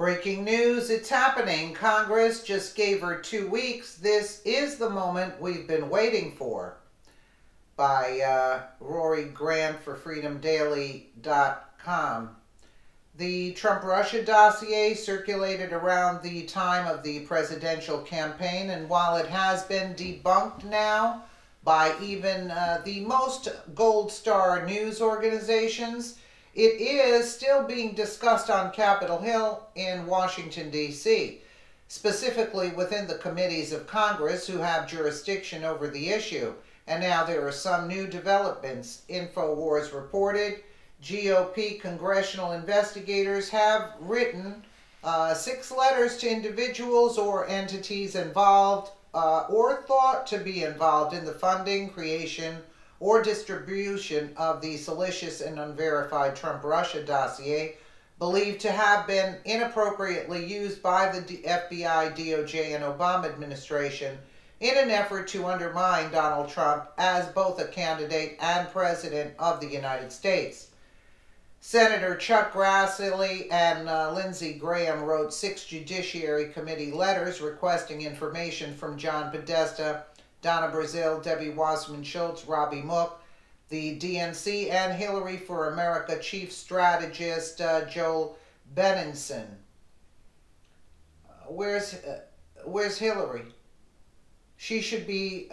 Breaking news, it's happening. Congress just gave her 2 weeks. This is the moment we've been waiting for. By Rory Grant for FreedomDaily.com. The Trump-Russia dossier circulated around the time of the presidential campaign, and while it has been debunked now by even the most gold star news organizations, it is still being discussed on Capitol Hill in Washington, D.C., specifically within the committees of Congress who have jurisdiction over the issue. And now there are some new developments. InfoWars reported GOP congressional investigators have written 6 letters to individuals or entities involved or thought to be involved in the funding, creation, or distribution of the salacious and unverified Trump-Russia dossier, believed to have been inappropriately used by the FBI, DOJ, and Obama administration in an effort to undermine Donald Trump as both a candidate and president of the United States. Senator Chuck Grassley and Lindsey Graham wrote 6 Judiciary Committee letters requesting information from John Podesta, Donna Brazile, Debbie Wasserman Schultz, Robbie Mook, the DNC, and Hillary for America Chief Strategist Joel Benenson. Where's Hillary? She should be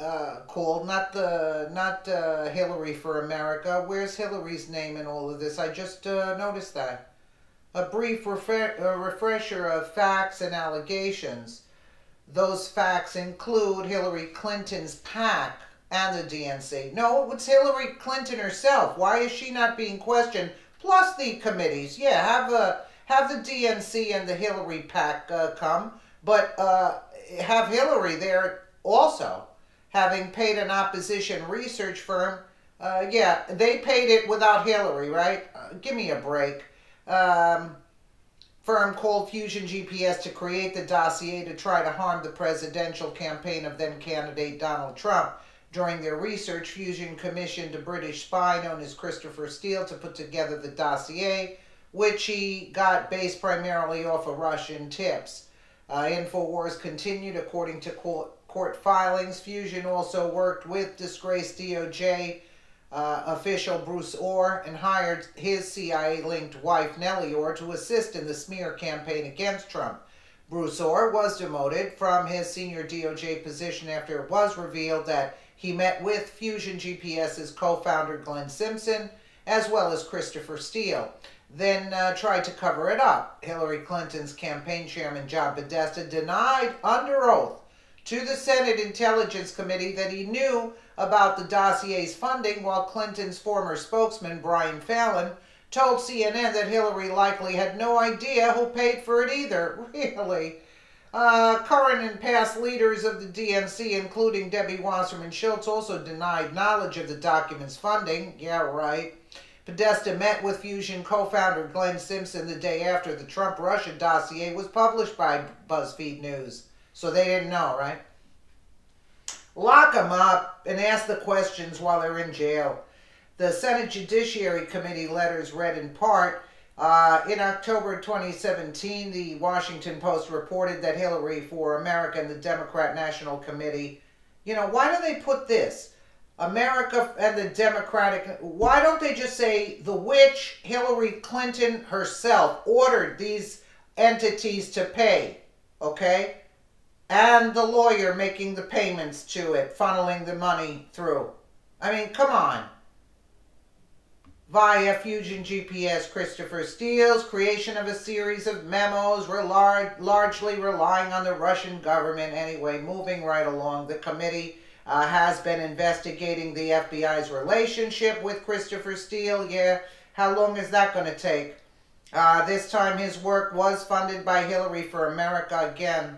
called, not Hillary for America. Where's Hillary's name in all of this? I just noticed that. A brief refresher of facts and allegations. Those facts include Hillary Clinton's PAC and the DNC. No, it's Hillary Clinton herself. Why is she not being questioned? Plus the committees. Yeah, have the DNC and the Hillary PAC come, but have Hillary there also, having paid an opposition research firm. They paid it without Hillary, right? Give me a break. Firm called Fusion GPS to create the dossier to try to harm the presidential campaign of then-candidate Donald Trump. During their research, Fusion commissioned a British spy known as Christopher Steele to put together the dossier, which he got based primarily off of Russian tips. InfoWars continued. According to court filings, Fusion also worked with disgraced DOJ official Bruce Ohr and hired his CIA-linked wife Nellie Ohr to assist in the smear campaign against Trump. Bruce Ohr was demoted from his senior DOJ position after it was revealed that he met with Fusion GPS's co-founder Glenn Simpson as well as Christopher Steele, then tried to cover it up. Hillary Clinton's campaign chairman John Podesta denied under oath to the Senate Intelligence Committee that he knew about the dossier's funding, while Clinton's former spokesman, Brian Fallon, told CNN that Hillary likely had no idea who paid for it either. Really? Current and past leaders of the DNC, including Debbie Wasserman Schultz, also denied knowledge of the document's funding. Yeah, right. Podesta met with Fusion co-founder Glenn Simpson the day after the Trump-Russia dossier was published by BuzzFeed News. So they didn't know, right? Lock them up and ask the questions while they're in jail. The Senate Judiciary Committee letters read in part, in October 2017, the Washington Post reported that Hillary for America and the Democrat National Committee, why do they put this? America and the Democratic, why don't they just say the witch Hillary Clinton herself ordered these entities to pay, okay? And the lawyer making the payments to it, funneling the money through. I mean, come on. Via Fusion GPS, Christopher Steele's creation of a series of memos largely relying on the Russian government. Anyway, moving right along, the committee has been investigating the FBI's relationship with Christopher Steele. Yeah, how long is that going to take? This time his work was funded by Hillary for America again.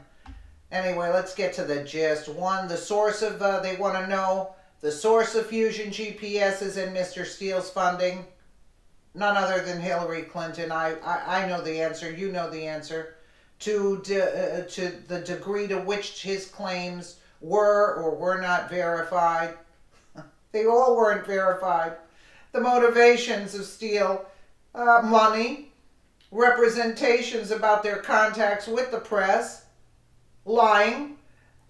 Anyway, let's get to the gist. One, the source of, they want to know, the source of Fusion GPS is in Mr. Steele's funding. None other than Hillary Clinton. I know the answer. You know the answer. To the degree to which his claims were or were not verified. They all weren't verified. The motivations of Steele. Money. representations about their contacts with the press, lying.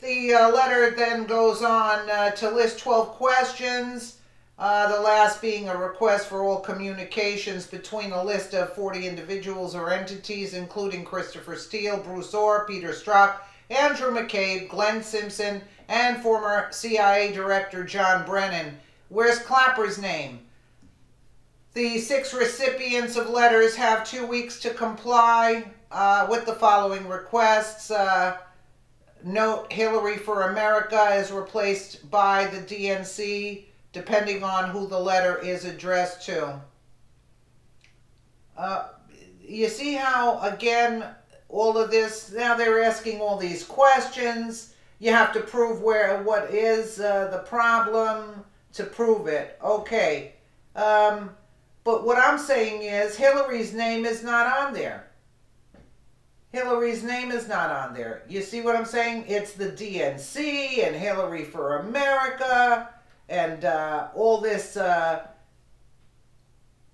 The letter then goes on to list 12 questions, the last being a request for all communications between a list of 40 individuals or entities, including Christopher Steele, Bruce Orr, Peter Strzok, Andrew McCabe, Glenn Simpson, and former CIA Director John Brennan. Where's Clapper's name? The 6 recipients of letters have 2 weeks to comply with the following requests. Note, Hillary for America is replaced by the DNC, depending on who the letter is addressed to. You see how, again, all of this, now they're asking all these questions. You have to prove what is the problem to prove it. Okay. But what I'm saying is Hillary's name is not on there. Hillary's name is not on there. You see what I'm saying? It's the DNC and Hillary for America and all this.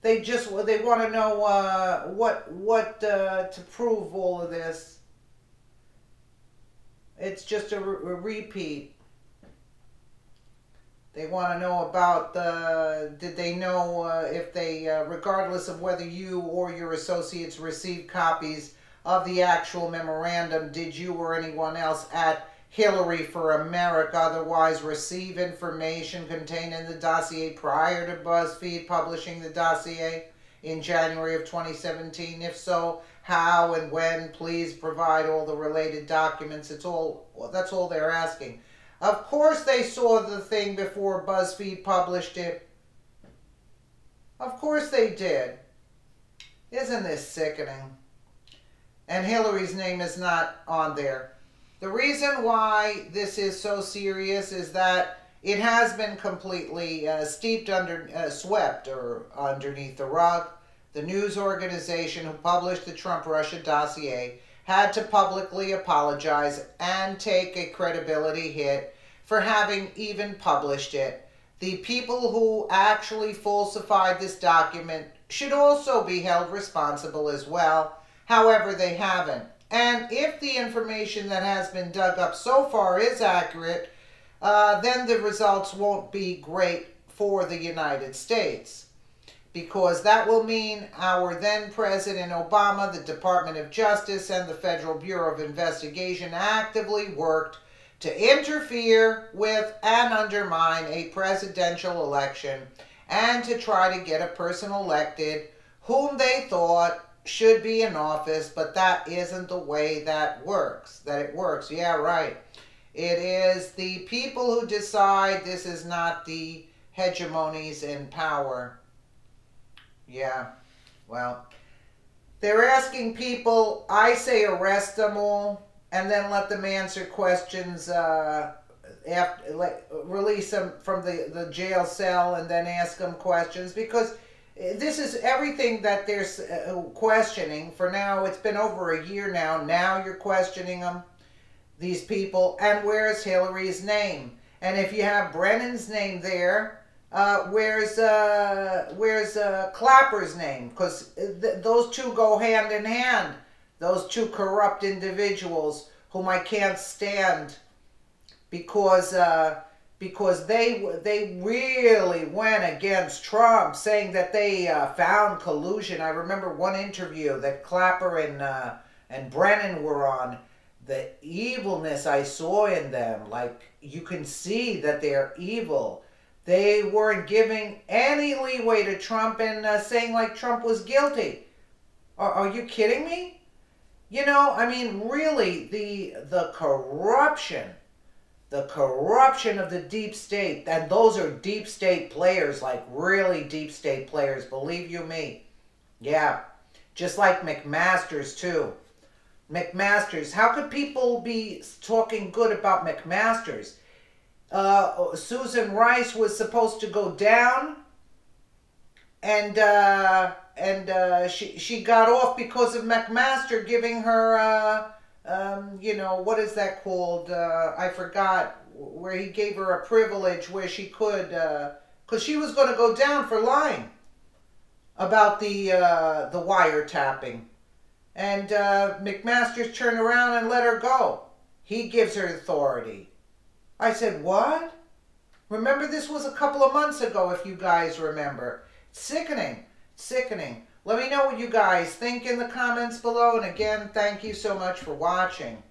They want to know what to prove all of this. It's just a repeat. They want to know about did they know if they, regardless of whether you or your associates received copies of the actual memorandum, did you or anyone else at Hillary for America otherwise receive information contained in the dossier prior to BuzzFeed publishing the dossier in January of 2017? If so, how and when? Please provide all the related documents. That's all they're asking. Of course they saw the thing before BuzzFeed published it. Of course they did. Isn't this sickening? And Hillary's name is not on there. The reason why this is so serious is that it has been completely swept or underneath the rug. The news organization who published the Trump-Russia dossier had to publicly apologize and take a credibility hit for having even published it. The people who actually falsified this document should also be held responsible as well. However, they haven't. And if the information that has been dug up so far is accurate, then the results won't be great for the United States. Because that will mean our then President Obama, the Department of Justice, and the Federal Bureau of Investigation actively worked to interfere with and undermine a presidential election and to try to get a person elected whom they thought should be in office, but that isn't the way that works. Yeah, right. It is the people who decide. This is not the hegemonies in power. Yeah, well, they're asking people, I say arrest them all, and then let them answer questions, release them from the jail cell, and then ask them questions, because this is everything that they're questioning. For now, it's been over a year now. Now you're questioning them, these people, and where's Hillary's name? And if you have Brennan's name there, where's Clapper's name? Because those two go hand in hand. Those two corrupt individuals whom I can't stand because they really went against Trump, saying that they found collusion. I remember one interview that Clapper and Brennan were on. The evilness I saw in them, like you can see that they're evil. They weren't giving any leeway to Trump and saying like Trump was guilty. Are you kidding me? You know, I mean, really, the corruption of the deep state, and those are deep state players, like really deep state players, believe you me. Yeah, just like McMaster's too. McMaster's, how could people be talking good about McMaster's? Susan Rice was supposed to go down, and she got off because of McMaster giving her, what is that called? I forgot, where he gave her a privilege where she could, because she was going to go down for lying about the wiretapping. and McMaster's turned around and let her go. He gives her authority. I said, what? Remember, this was a couple of months ago, if you guys remember. Sickening. Sickening. Let me know what you guys think in the comments below. And again, thank you so much for watching.